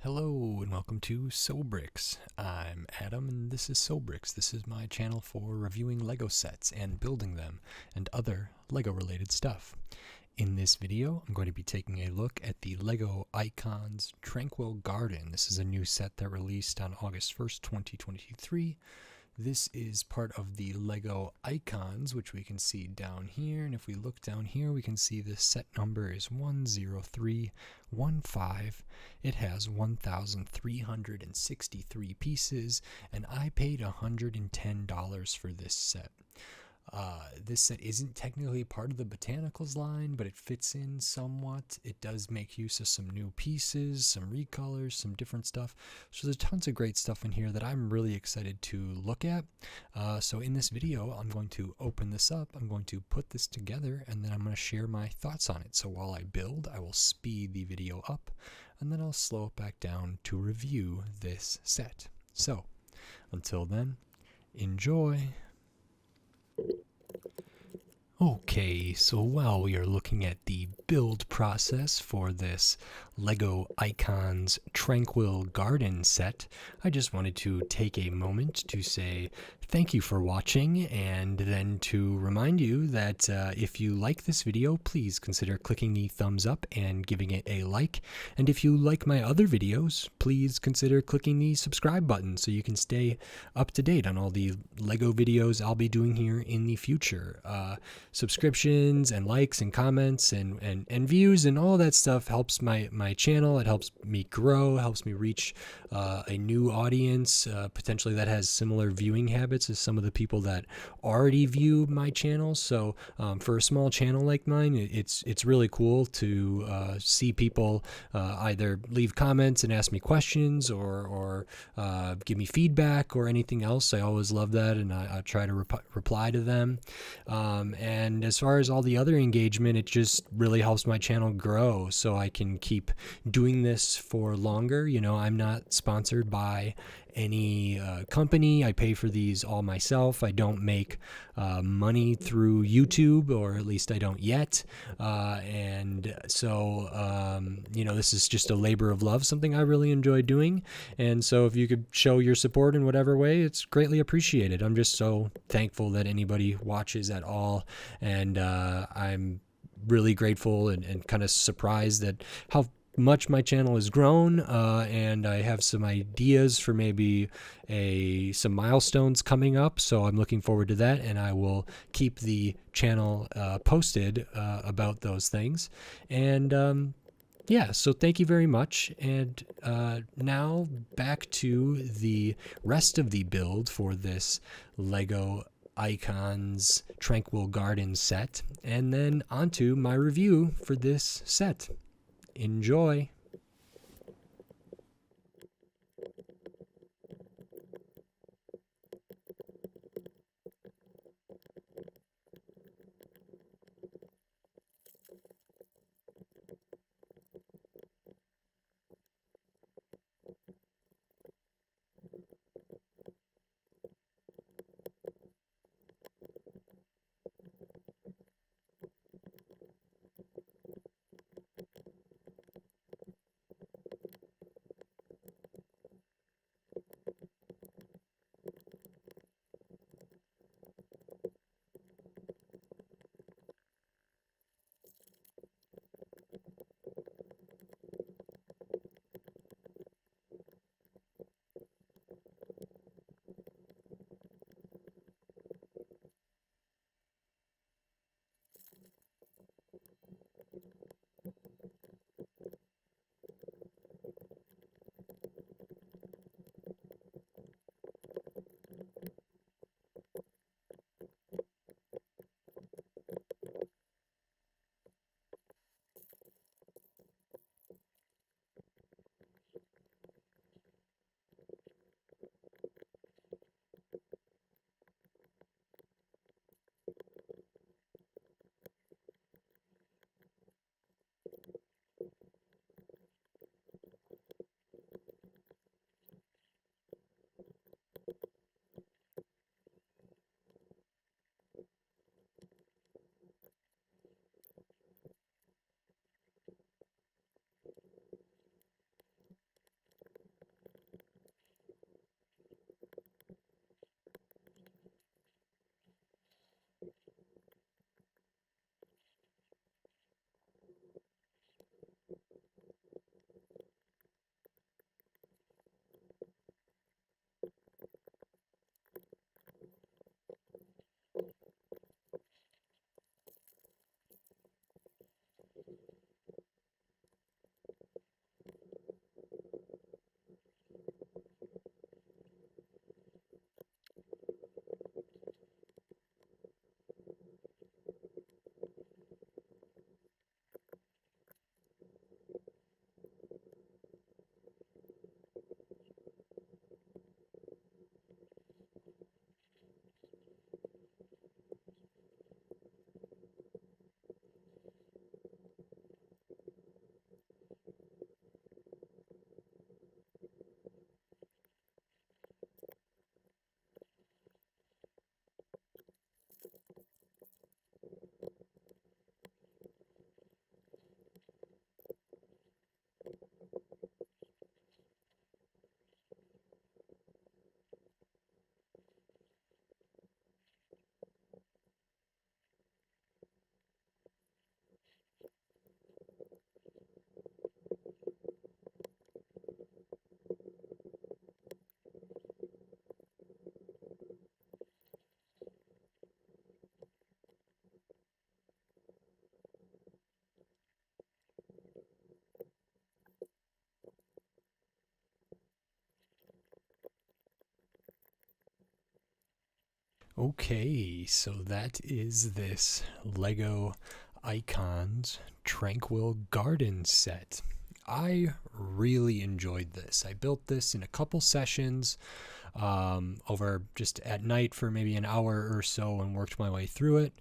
Hello and welcome to Sobrix. I'm Adam and this is Sobrix. This is my channel for reviewing Lego sets and building them and other Lego related stuff. In this video, I'm going to be taking a look at the LEGO Icons Tranquil Garden. This is a new set that released on August 1st, 2023. This is part of the LEGO Icons, which we can see down here. And if we look down here, we can see the set number is 10315. It has 1,363 pieces, and I paid $110 for this set. This set isn't technically part of the Botanicals line, but it fits in somewhat. It does make use of some new pieces, some recolors, some different stuff. So there's tons of great stuff in here that I'm really excited to look at. So in this video, I'm going to open this up, I'm going to put this together, and then I'm going to share my thoughts on it. So while I build, I will speed the video up, and then I'll slow it back down to review this set. So until then, enjoy! Okay, so while we are looking at the build process for this LEGO Icons Tranquil Garden set, I just wanted to take a moment to say thank you for watching, and then to remind you that if you like this video, please consider clicking the thumbs up and giving it a like. And if you like my other videos, please consider clicking the subscribe button so you can stay up to date on all the LEGO videos I'll be doing here in the future. Subscriptions and likes and comments and views and all that stuff helps my channel. It helps me grow, helps me reach a new audience, potentially that has similar viewing habits as some of the people that already view my channel. So for a small channel like mine, it's really cool to see people either leave comments and ask me questions or give me feedback or anything else. I always love that, and I try to reply to them. And as far as all the other engagement, it just really helps my channel grow so I can keep doing this for longer. You know, I'm not sponsored by any company. I pay for these all myself. I don't make money through YouTube, or at least I don't yet. And so, you know, this is just a labor of love, something I really enjoy doing. And so if you could show your support in whatever way, it's greatly appreciated. I'm just so thankful that anybody watches at all. And I'm really grateful and kind of surprised at how much my channel has grown, and I have some ideas for maybe some milestones coming up, so I'm looking forward to that, and I will keep the channel posted about those things. And yeah, so thank you very much. And now back to the rest of the build for this LEGO Icons Tranquil Garden set, and then onto my review for this set. Enjoy! Okay, so that is this LEGO Icons Tranquil Garden set. I really enjoyed this. I built this in a couple sessions over just at night for maybe an hour or so and worked my way through it.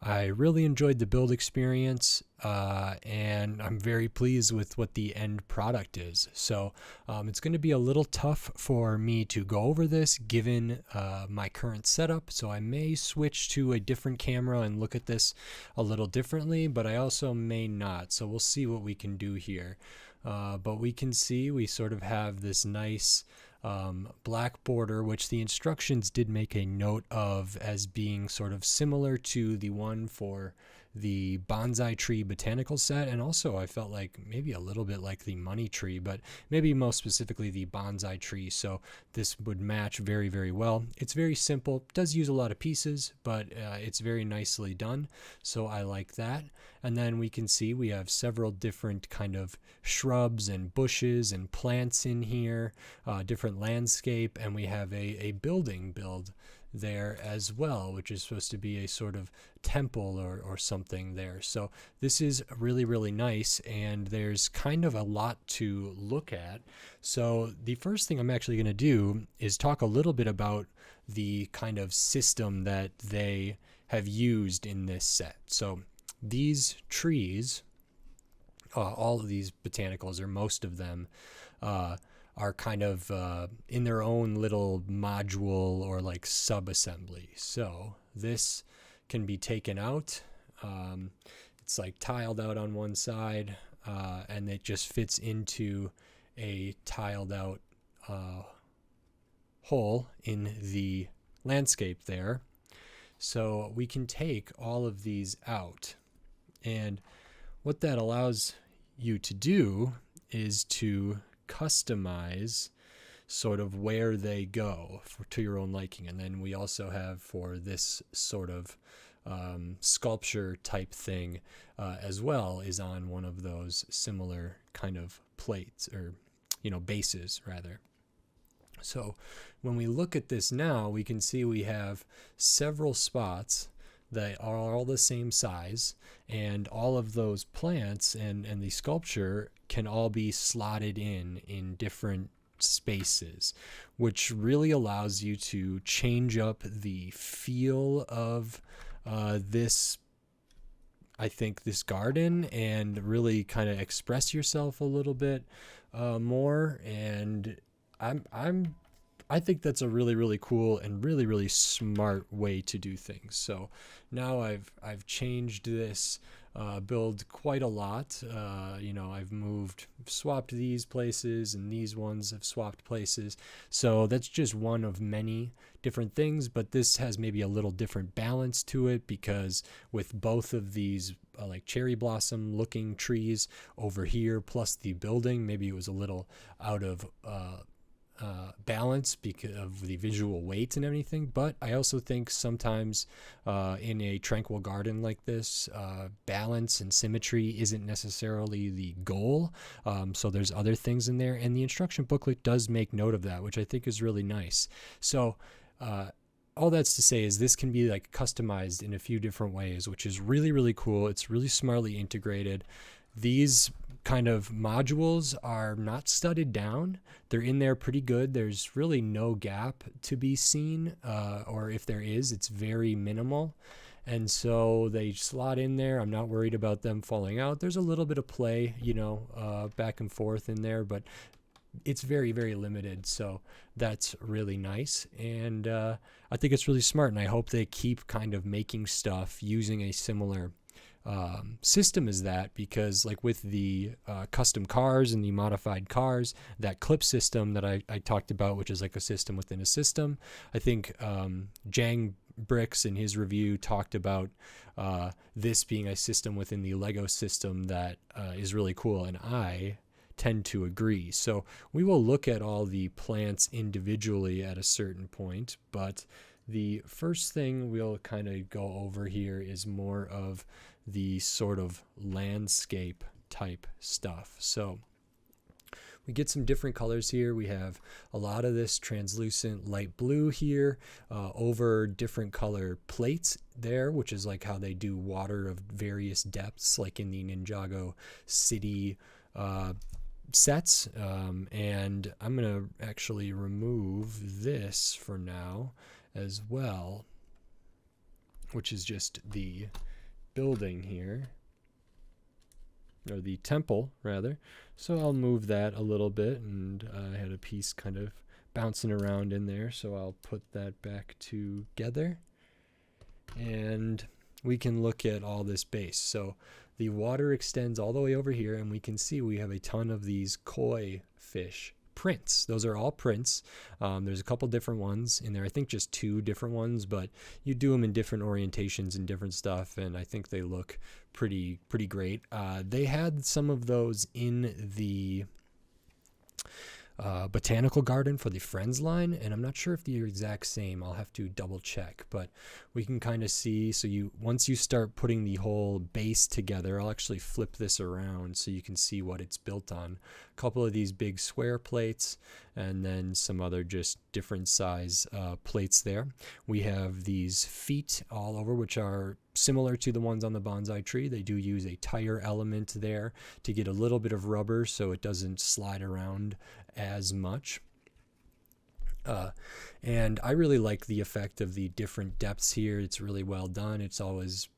I really enjoyed the build experience, and I'm very pleased with what the end product is. So it's going to be a little tough for me to go over this given my current setup, so I may switch to a different camera and look at this a little differently, but I also may not, so we'll see what we can do here. But we can see we sort of have this nice black border, which the instructions did make a note of as being sort of similar to the one for the bonsai tree botanical set, and also I felt like maybe a little bit like the money tree, but maybe most specifically the bonsai tree, so this would match very, very well. It's very simple, does use a lot of pieces, but it's very nicely done, so I like that. And then we can see we have several different kind of shrubs and bushes and plants in here, different landscape, and we have a building build there as well, which is supposed to be a sort of temple or something there. So this is really, really nice, and there's kind of a lot to look at. So the first thing I'm actually going to do is talk a little bit about the kind of system that they have used in this set. So these trees, all of these botanicals, or most of them, are kind of in their own little module or like sub-assembly. So this can be taken out. It's like tiled out on one side, and it just fits into a tiled out hole in the landscape there. So we can take all of these out. And what that allows you to do is to customize sort of where they go to your own liking. And then we also have for this sort of sculpture type thing as well is on one of those similar kind of plates, or bases rather. So when we look at this now, we can see we have several spots that are all the same size, and all of those plants and the sculpture can all be slotted in different spaces, which really allows you to change up the feel of this garden, and really kind of express yourself a little bit more. And I think that's a really, really cool and really, really smart way to do things. So now I've changed this build quite a lot. I've swapped these places, and these ones have swapped places. So that's just one of many different things, but this has maybe a little different balance to it, because with both of these like cherry blossom looking trees over here, plus the building, maybe it was a little out of balance because of the visual weight and everything. But I also think sometimes in a tranquil garden like this, balance and symmetry isn't necessarily the goal. So there's other things in there, and the instruction booklet does make note of that, which I think is really nice. So all that's to say is this can be like customized in a few different ways, which is really, really cool. It's really smartly integrated. These kind of modules are not studded down. They're in there pretty good. There's really no gap to be seen, or if there is, it's very minimal. And so they slot in there. I'm not worried about them falling out. There's a little bit of play, back and forth in there, but it's very, very limited. So that's really nice. And I think it's really smart. And I hope they keep kind of making stuff using a similar system as that, because like with the custom cars and the modified cars, that clip system that I talked about, which is like a system within a system, I think Jang Bricks in his review talked about this being a system within the Lego system that is really cool, and I tend to agree. So we will look at all the plants individually at a certain point, but the first thing we'll kind of go over here is more of the sort of landscape type stuff. So We get some different colors here. We have a lot of this translucent light blue here over different color plates there, which is like how they do water of various depths, like in the Ninjago City sets. And I'm going to actually remove this for now as well, which is just the building here, or the temple rather. So I'll move that a little bit, and I had a piece kind of bouncing around in there, so I'll put that back together. And we can look at all this base. So the water extends all the way over here, and we can see we have a ton of these koi fish prints. Those are all prints. There's a couple different ones in there. I think just 2 different ones, but you do them in different orientations and different stuff, and I think they look pretty great. They had some of those in the botanical garden for the Friends line, and I'm not sure if they're exact same. I'll have to double check, but we can kind of see. So once you start putting the whole base together, I'll actually flip this around so you can see what it's built on. A couple of these big square plates, and then some other just different size plates there. We have these feet all over, which are similar to the ones on the bonsai tree. They do use a tire element there to get a little bit of rubber so it doesn't slide around as much. And I really like the effect of the different depths here. It's really well done. It's always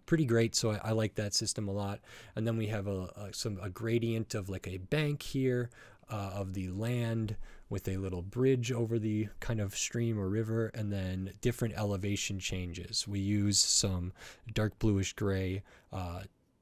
pretty great, so I like that system a lot. And then we have a gradient of like a bank here of the land with a little bridge over the kind of stream or river, and then different elevation changes. We use some dark bluish gray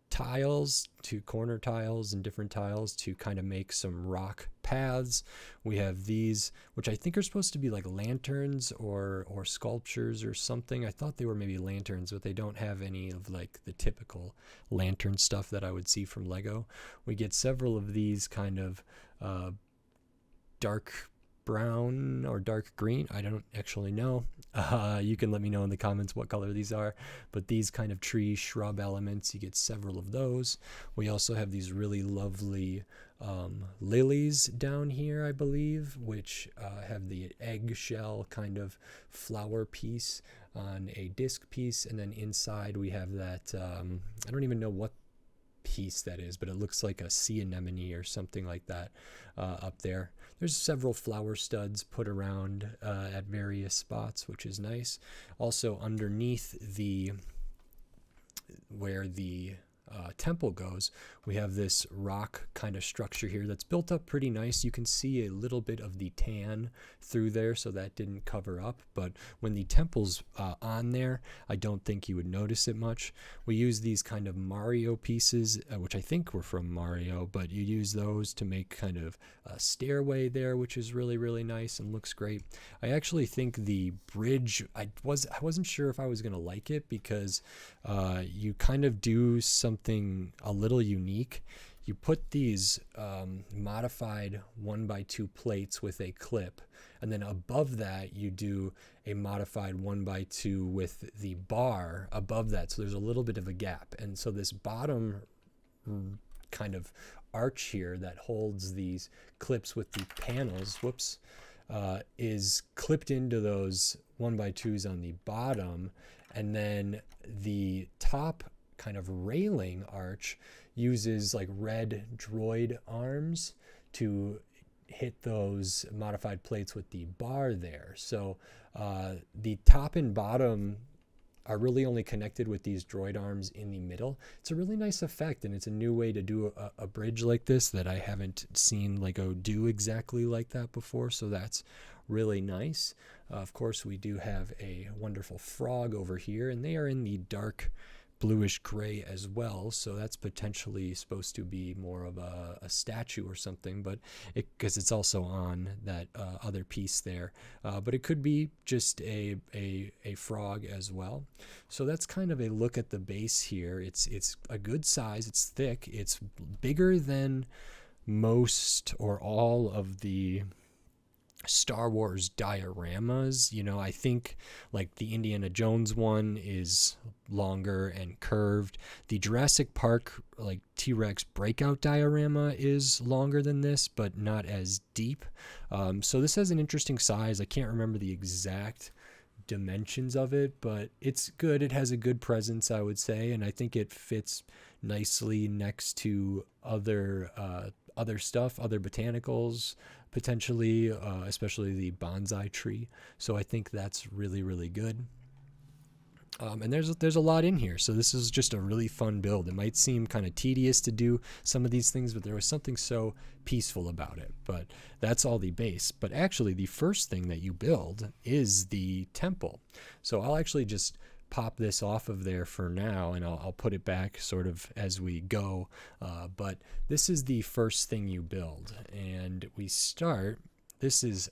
tiles, corner tiles and different tiles to kind of make some rock paths. We have these, which I think are supposed to be like lanterns or sculptures or something. I thought they were maybe lanterns, but they don't have any of like the typical lantern stuff that I would see from Lego. We get several of these kind of dark brown or dark green. I don't actually know. You can let me know in the comments what color these are, but these kind of tree shrub elements, you get several of those. We also have these really lovely lilies down here, I believe, which have the eggshell kind of flower piece on a disc piece, and then inside we have that I don't even know what piece that is, but it looks like a sea anemone or something like that up there. There's several flower studs put around at various spots, which is nice. Also underneath where the temple goes, we have this rock kind of structure here that's built up pretty nice. You can see a little bit of the tan through there, so that didn't cover up, but when the temple's on there, I don't think you would notice it much. We use these kind of Mario pieces, which I think were from Mario, but you use those to make kind of a stairway there, which is really nice and looks great. I actually think the bridge, I wasn't sure if I was going to like it, because you kind of do something a little unique. You put these modified 1x2 plates with a clip, and then above that you do a modified 1x2 with the bar above that, so there's a little bit of a gap. And so this bottom kind of arch here that holds these clips with the panels, is clipped into those 1x2s on the bottom, and then the top kind of railing arch uses like red droid arms to hit those modified plates with the bar there. So the top and bottom are really only connected with these droid arms in the middle. It's a really nice effect, and it's a new way to do a bridge like this that I haven't seen Lego do exactly like that before, so that's really nice. Of course, we do have a wonderful frog over here, and they are in the dark bluish gray as well, so that's potentially supposed to be more of a statue or something, but because it's also on that other piece there, but it could be just a frog as well. So that's kind of a look at the base here. It's a good size, it's thick, it's bigger than most or all of the Star Wars dioramas. You know, I think like the Indiana Jones one is longer and curved. The Jurassic Park like T-Rex breakout diorama is longer than this, but not as deep. So this has an interesting size. I can't remember the exact dimensions of it, but it's good. It has a good presence, I would say, and I think it fits nicely next to other stuff, other botanicals potentially, especially the bonsai tree. So I think that's really, really good. And there's a lot in here, so this is just a really fun build. It might seem kind of tedious to do some of these things, but there was something so peaceful about it. But that's all the base. But actually, the first thing that you build is the temple. So I'll actually just pop this off of there for now, and I'll put it back sort of as we go. But this is the first thing you build, and we start. This is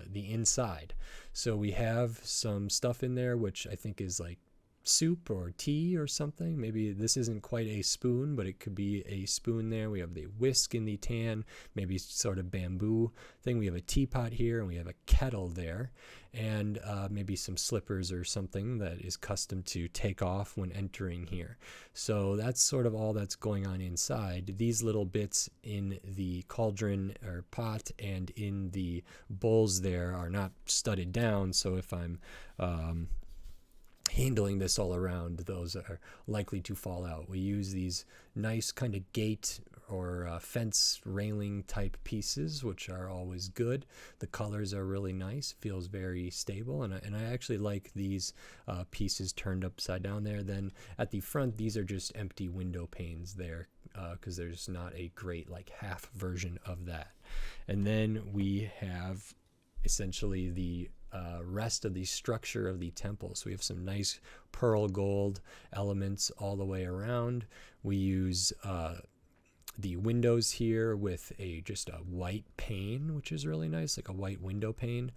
the inside. So we have some stuff in there, which I think is like soup or tea or something. Maybe this isn't quite a spoon, but it could be a spoon there. We have the whisk in the tan, maybe sort of bamboo thing. We have a teapot here, and we have a kettle there, and maybe some slippers or something that is custom to take off when entering here. So that's sort of all that's going on inside. These little bits in the cauldron or pot and in the bowls there are not studded down, so if I'm handling this all around, those are likely to fall out. We use these nice kind of gate or fence railing type pieces, which are always good. The colors are really nice, feels very stable, and I actually like these pieces turned upside down there. Then at the front, these are just empty window panes there, because there's not a great like half version of that. And then we have essentially the rest of the structure of the temple. So we have some nice pearl gold elements all the way around. We use the windows here with just a white pane, which is really nice, like a white window pane.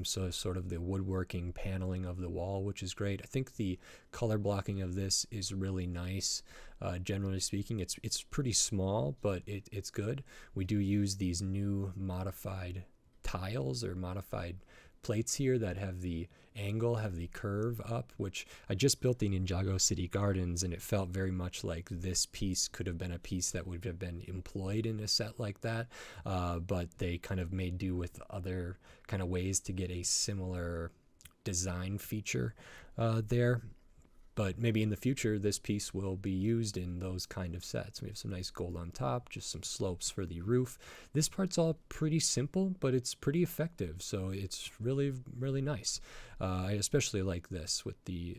So sort of the woodworking paneling of the wall, which is great. I think the color blocking of this is really nice. Generally speaking, it's pretty small, but it's good. We do use these new modified tiles or modified plates here that have the angle, have the curve up, which I just built the Ninjago City Gardens, and it felt very much like this piece could have been a piece that would have been employed in a set like that, but they kind of made do with other kind of ways to get a similar design feature there. But maybe in the future, this piece will be used in those kind of sets. We have some nice gold on top, just some slopes for the roof. This part's all pretty simple, but it's pretty effective. So it's really, really nice. I especially like this with the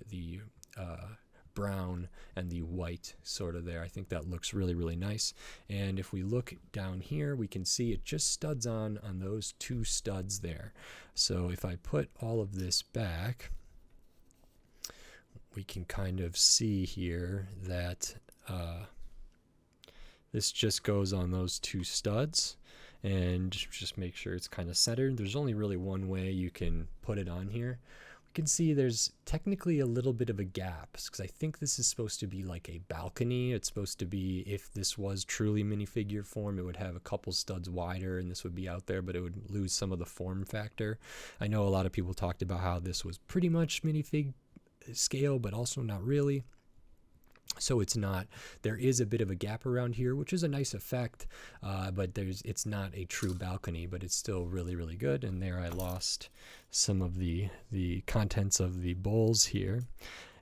brown and the white sort of there. I think that looks really, really nice. And if we look down here, we can see it just studs on those two studs there. So if I put all of this back, we can kind of see here that this just goes on those two studs, and just make sure it's kind of centered. There's only really one way you can put it on here. We can see there's technically a little bit of a gap, because I think this is supposed to be like a balcony. It's supposed to be, if this was truly minifigure form, it would have a couple studs wider and this would be out there, but it would lose some of the form factor. I know a lot of people talked about how this was pretty much minifig scale, but also not really. So it's not, there is a bit of a gap around here, which is a nice effect, but it's not a true balcony, but it's still really, really good. And there I lost some of the contents of the bowls here.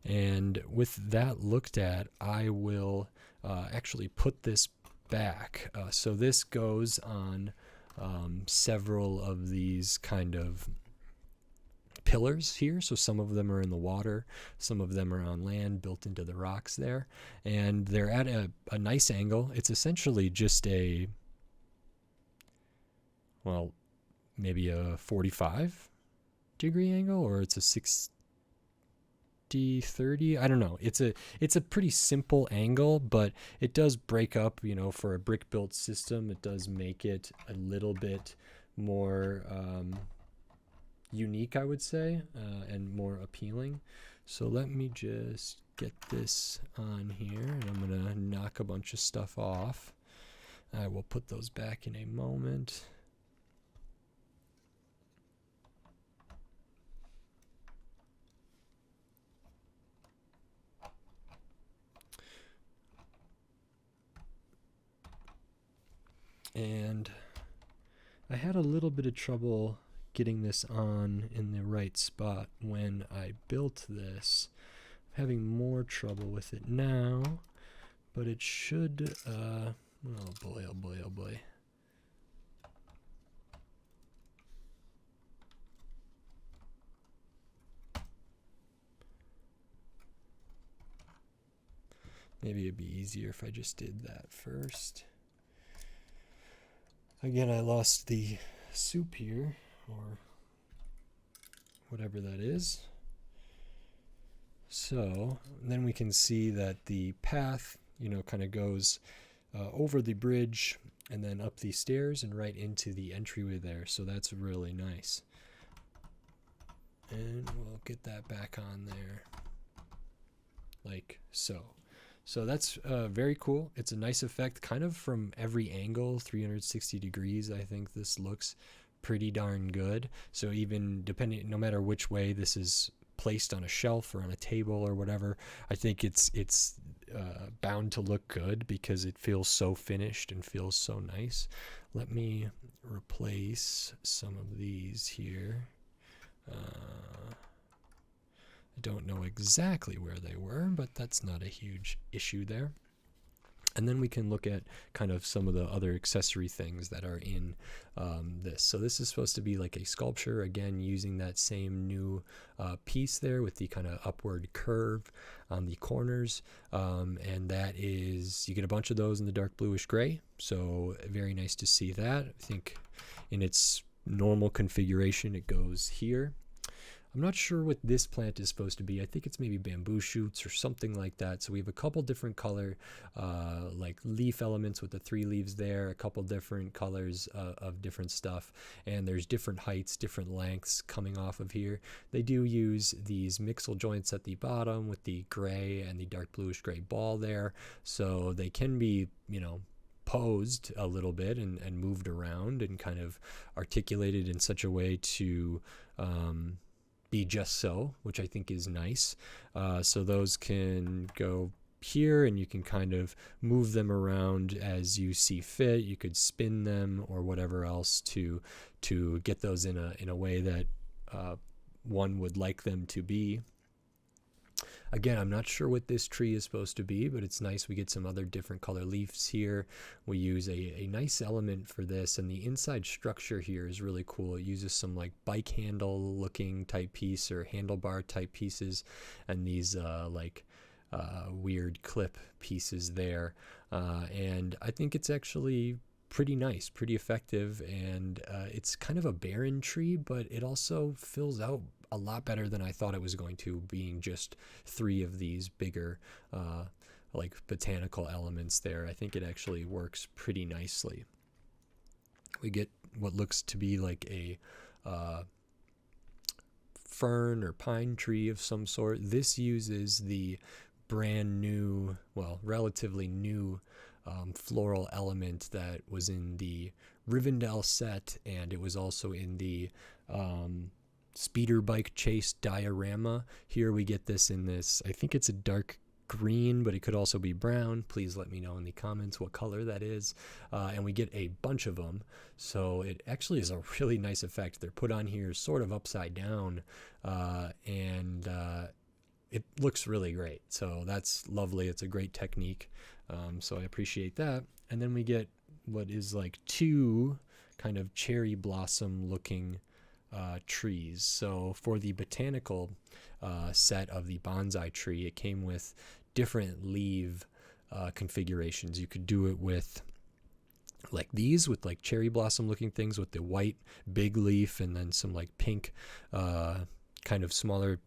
And with that looked at, I will actually put this back. So this goes on several of these kind of pillars here. So some of them are in the water, some of them are on land built into the rocks there, and they're at a nice angle. It's essentially just maybe a 45-degree angle, or it's a 60-30. I don't know. It's a pretty simple angle, but it does break up, for a brick built system. It does make it a little bit more unique, I would say, and more appealing. So let me just get this on here, and I'm gonna knock a bunch of stuff off. I will put those back in a moment. And I had a little bit of trouble getting this on in the right spot when I built this. I'm having more trouble with it now, but it should, oh boy, oh boy, oh boy. Maybe it'd be easier if I just did that first. Again, I lost the soup here, or whatever that is. So then we can see that the path, kind of goes over the bridge and then up the stairs and right into the entryway there. So that's really nice. And we'll get that back on there like so. So that's very cool. It's a nice effect, kind of from every angle, 360 degrees. I think this looks pretty darn good. So even depending, no matter which way this is placed on a shelf or on a table or whatever, I think it's bound to look good because it feels so finished and feels so nice. Let me replace some of these here. I don't know exactly where they were, but that's not a huge issue there. And then we can look at kind of some of the other accessory things that are in this. So this is supposed to be like a sculpture, again, using that same new piece there with the kind of upward curve on the corners. And that is, you get a bunch of those in the dark bluish gray. So very nice to see that. I think in its normal configuration, it goes here. I'm not sure what this plant is supposed to be. I think it's maybe bamboo shoots or something like that. So we have a couple different color like leaf elements with the 3 leaves there, a couple different colors of different stuff, and there's different heights, different lengths coming off of here. They do use these mixel joints at the bottom with the gray and the dark bluish gray ball there, so they can be, posed a little bit and moved around and kind of articulated in such a way to be just so, which I think is nice. So those can go here and you can kind of move them around as you see fit. You could spin them or whatever else to get those in a way that one would like them to be. Again, I'm not sure what this tree is supposed to be, but it's nice. We get some other different color leaves here. We use a nice element for this, and the inside structure here is really cool. It uses some like bike handle looking type piece or handlebar type pieces, and these weird clip pieces there. And I think it's actually pretty nice, pretty effective, and it's kind of a barren tree, but it also fills out a lot better than I thought it was going to, being just 3 of these bigger like botanical elements there. I think it actually works pretty nicely. We get what looks to be like a fern or pine tree of some sort. This uses the brand new, well, relatively new floral element that was in the Rivendell set, and it was also in the Speeder Bike Chase diorama. Here we get this in this, I think it's a dark green, but it could also be brown. Please let me know in the comments what color that is. And we get a bunch of them, so it actually is a really nice effect. They're put on here sort of upside down, and it looks really great. So that's lovely. It's a great technique. So I appreciate that. And then we get what is like 2 kind of cherry blossom looking trees. So for the botanical set of the bonsai tree, it came with different leaf configurations. You could do it with like these, with like cherry blossom looking things with the white big leaf, and then some like pink kind of smaller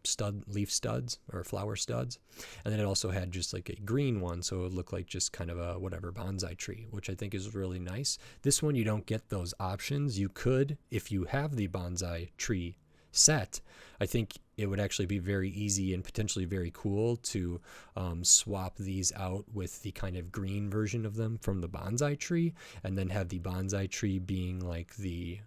leaf studs or flower studs. And then it also had just like a green one, so it would look like just kind of a whatever bonsai tree, which I think is really nice. This one, you don't get those options. You could, if you have the bonsai tree set, I think it would actually be very easy and potentially very cool to swap these out with the kind of green version of them from the bonsai tree, and then have the bonsai tree being like the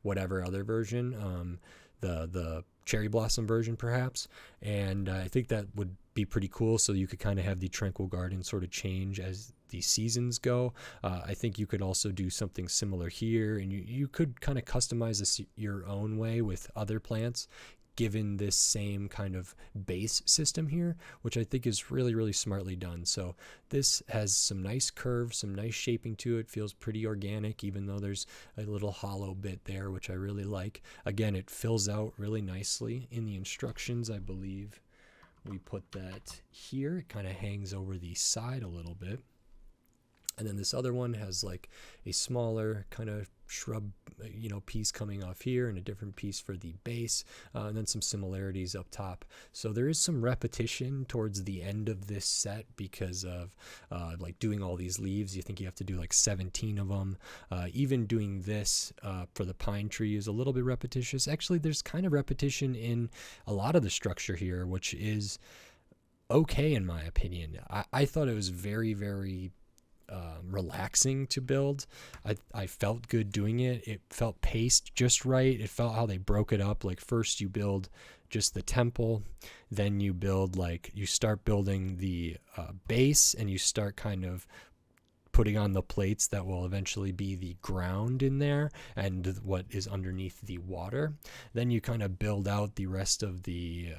whatever other version. the cherry blossom version perhaps, and I think that would be pretty cool. So you could kind of have the Tranquil Garden sort of change as the seasons go. I think you could also do something similar here, and you could kind of customize this your own way with other plants, given this same kind of base system here, which I think is really, really smartly done. So this has some nice curves, some nice shaping to it, feels pretty organic, even though there's a little hollow bit there, which I really like. Again, it fills out really nicely in the instructions. I believe we put that here. It kind of hangs over the side a little bit. And then this other one has like a smaller kind of shrub, piece coming off here, and a different piece for the base, and then some similarities up top. So there is some repetition towards the end of this set because of like doing all these leaves. You think you have to do like 17 of them. Even doing this for the pine tree is a little bit repetitious. Actually, there's kind of repetition in a lot of the structure here, which is okay in my opinion. I thought it was very, very relaxing to build. I felt good doing it. It felt paced just right. It felt how they broke it up. Like first you build just the temple, then you start building the base, and you start kind of putting on the plates that will eventually be the ground in there and what is underneath the water. Then you kind of build out the rest of the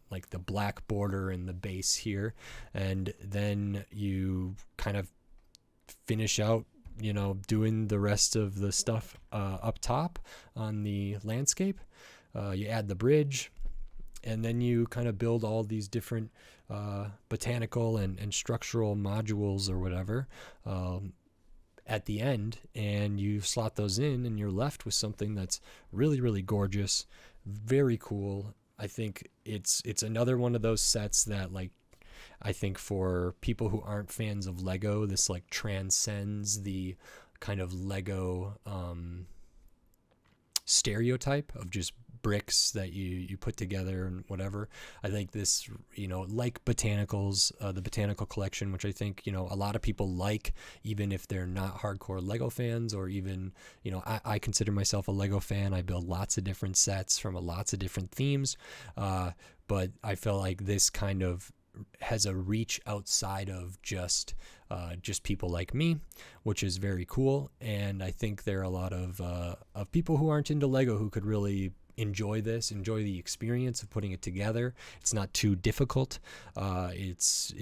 like the black border and the base here, and then you kind of finish out doing the rest of the stuff up top on the landscape. You add the bridge, and then you kind of build all these different botanical and structural modules or whatever at the end, and you slot those in, and you're left with something that's really, really gorgeous, very cool. I think it's another one of those sets that, like, I think for people who aren't fans of Lego, this like transcends the kind of Lego stereotype of just bricks that you put together and whatever. I think this, like botanicals, the botanical collection, which I think, a lot of people like, even if they're not hardcore Lego fans, or even, I consider myself a Lego fan. I build lots of different sets from lots of different themes. But I feel like this kind of has a reach outside of just people like me, which is very cool. And I think there are a lot of people who aren't into Lego who could really enjoy the experience of putting it together. It's not too difficult. It's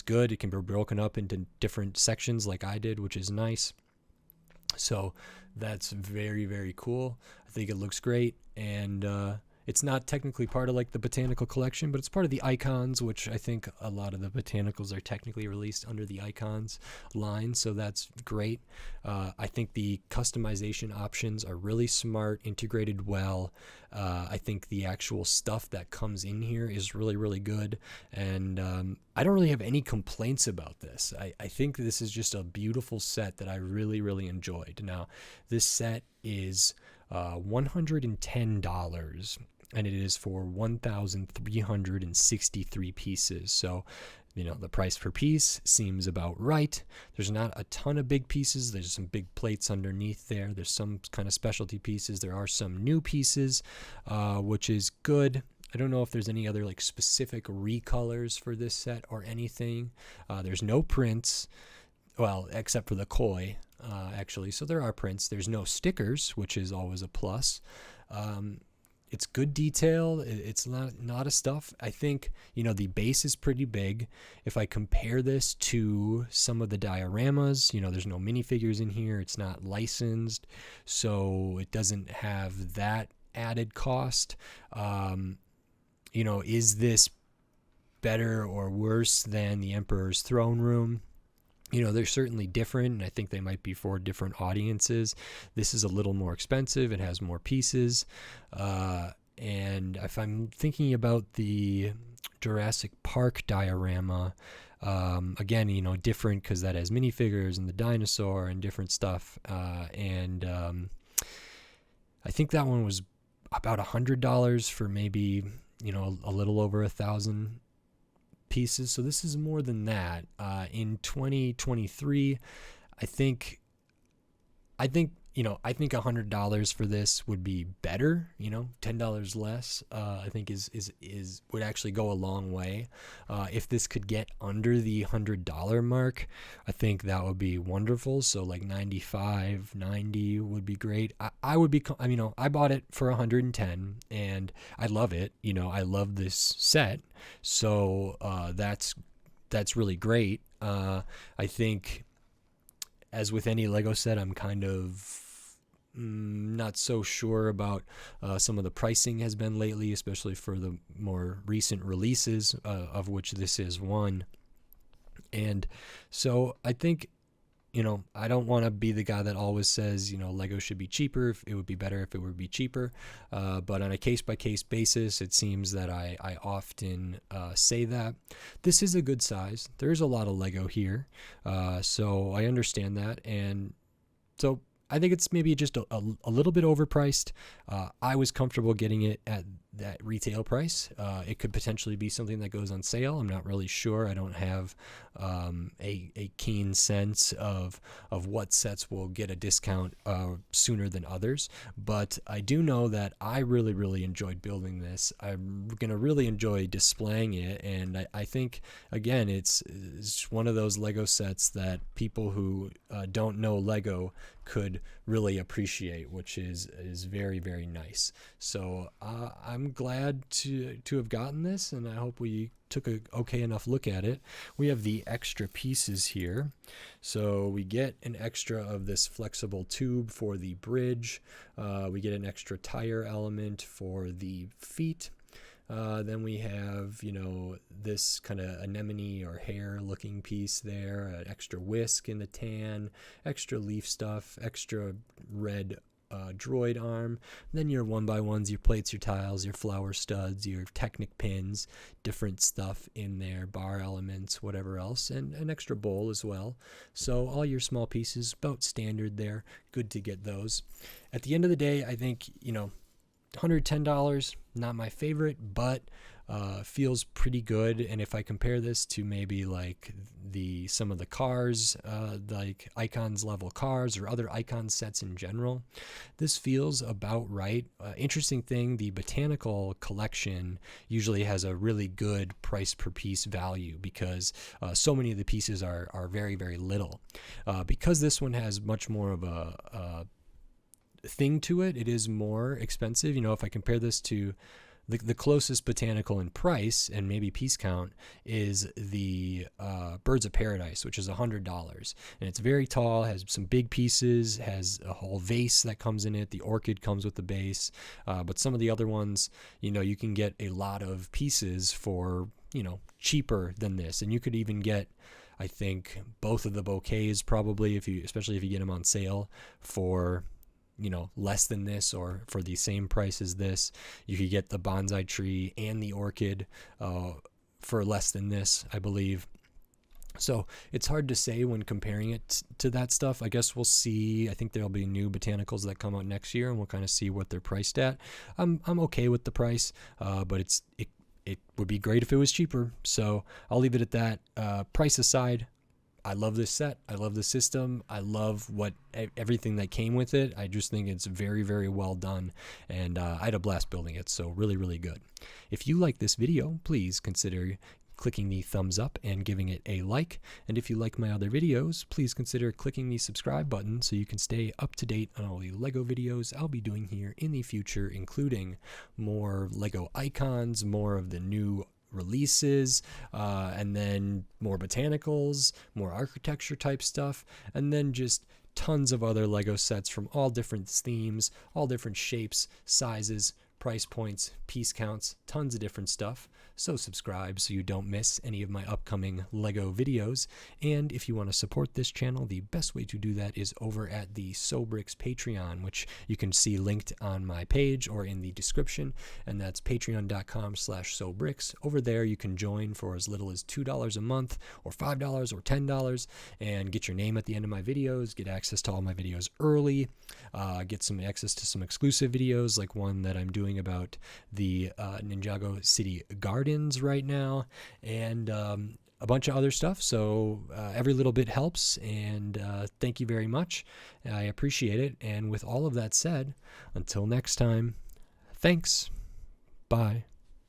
good. It can be broken up into different sections like I did, which is nice. So that's very, very cool. I think it looks great. And it's not technically part of like the botanical collection, but it's part of the Icons, which I think a lot of the botanicals are technically released under the Icons line. So that's great. I think the customization options are really smart, integrated well. I think the actual stuff that comes in here is really, really good. And I don't really have any complaints about this. I think this is just a beautiful set that I really, really enjoyed. Now, this set is $110, and it is for 1,363 pieces. So, the price per piece seems about right. There's not a ton of big pieces. There's some big plates underneath there. There's some kind of specialty pieces. There are some new pieces, which is good. I don't know if there's any other like specific recolors for this set or anything. There's no prints, well, except for the koi, actually. So there are prints. There's no stickers, which is always a plus. It's good detail. It's not a stuff. I think, the base is pretty big. If I compare this to some of the dioramas, there's no minifigures in here. It's not licensed, so it doesn't have that added cost. Is this better or worse than the Emperor's Throne Room? They're certainly different, and I think they might be for different audiences. This is a little more expensive. It has more pieces. And if I'm thinking about the Jurassic Park diorama, again, different because that has minifigures and the dinosaur and different stuff. And I think that one was about $100 for maybe, a little over 1,000 pieces. So this is more than that. In 2023, I think I think $100 for this would be better. $10 less, I think is would actually go a long way. If this could get under the $100 mark, I think that would be wonderful. So like 95, 90 would be great. I would be, I bought it for 110 and I love it. I love this set. So that's really great. I think, as with any Lego set, I'm kind of not so sure about some of the pricing has been lately, especially for the more recent releases, of which this is one. And so I think, I don't want to be the guy that always says, Lego should be cheaper. It would be better if it would be cheaper. But on a case-by-case basis, it seems that I often say that. This is a good size. There's a lot of Lego here. So I understand that. And so I think it's maybe just a little bit overpriced. I was comfortable getting it at that retail price. It could potentially be something that goes on sale. I'm not really sure. I don't have a keen sense of what sets will get a discount sooner than others. But I do know that I really, really enjoyed building this. I'm going to really enjoy displaying it. And I think, again, it's one of those Lego sets that people who don't know Lego could really appreciate, which is very, very nice. So I'm glad to have gotten this, and I hope we took a okay enough look at it. We have the extra pieces here. So we get an extra of this flexible tube for the bridge. We get an extra tire element for the feet. Then we have, this kind of anemone or hair looking piece there, an extra whisk in the tan, extra leaf stuff, extra red droid arm. Then your 1x1s, your plates, your tiles, your flower studs, your Technic pins, different stuff in there, bar elements, whatever else, and an extra bowl as well. So all your small pieces, about standard there. Good to get those. At the end of the day, I think, $110, not my favorite, but feels pretty good. And if I compare this to maybe like some of the cars, like Icons level cars or other Icon sets in general, this feels about right. Interesting thing, the botanical collection usually has a really good price per piece value because so many of the pieces are very, very little. Because this one has much more of a thing to it, it is more expensive. If I compare this to the closest botanical in price and maybe piece count is the Birds of Paradise, which is $100, and it's very tall, has some big pieces, has a whole vase that comes in it. The orchid comes with the base, but some of the other ones, you can get a lot of pieces for cheaper than this, and you could even get, I think, both of the bouquets probably, especially if you get them on sale for less than this or for the same price as this. You could get the bonsai tree and the orchid for less than this, I believe. So it's hard to say when comparing it to that stuff. I guess we'll see. I think there'll be new botanicals that come out next year, and we'll kind of see what they're priced at. I'm okay with the price, but it would be great if it was cheaper. So I'll leave it at that. Price aside, I love this set. I love the system. I love everything that came with it. I just think it's very, very well done, and I had a blast building it, so really, really good. If you like this video, please consider clicking the thumbs up and giving it a like. And if you like my other videos, please consider clicking the subscribe button so you can stay up to date on all the Lego videos I'll be doing here in the future, including more Lego icons, more of the new releases, and then more botanicals, more architecture type stuff, and then just tons of other Lego sets from all different themes, all different shapes, sizes, price points, piece counts, tons of different stuff. So subscribe so you don't miss any of my upcoming Lego videos. And if you want to support this channel, the best way to do that is over at the Sobrix Patreon, which you can see linked on my page or in the description, and that's patreon.com/Sobrix. Over there you can join for as little as $2 a month or $5 or $10 and get your name at the end of my videos, get access to all my videos early, get some access to some exclusive videos like one that I'm doing about the Ninjago City Gardens right now, and a bunch of other stuff. So every little bit helps, and thank you very much. I appreciate it. And with all of that said, until next time, thanks. Bye.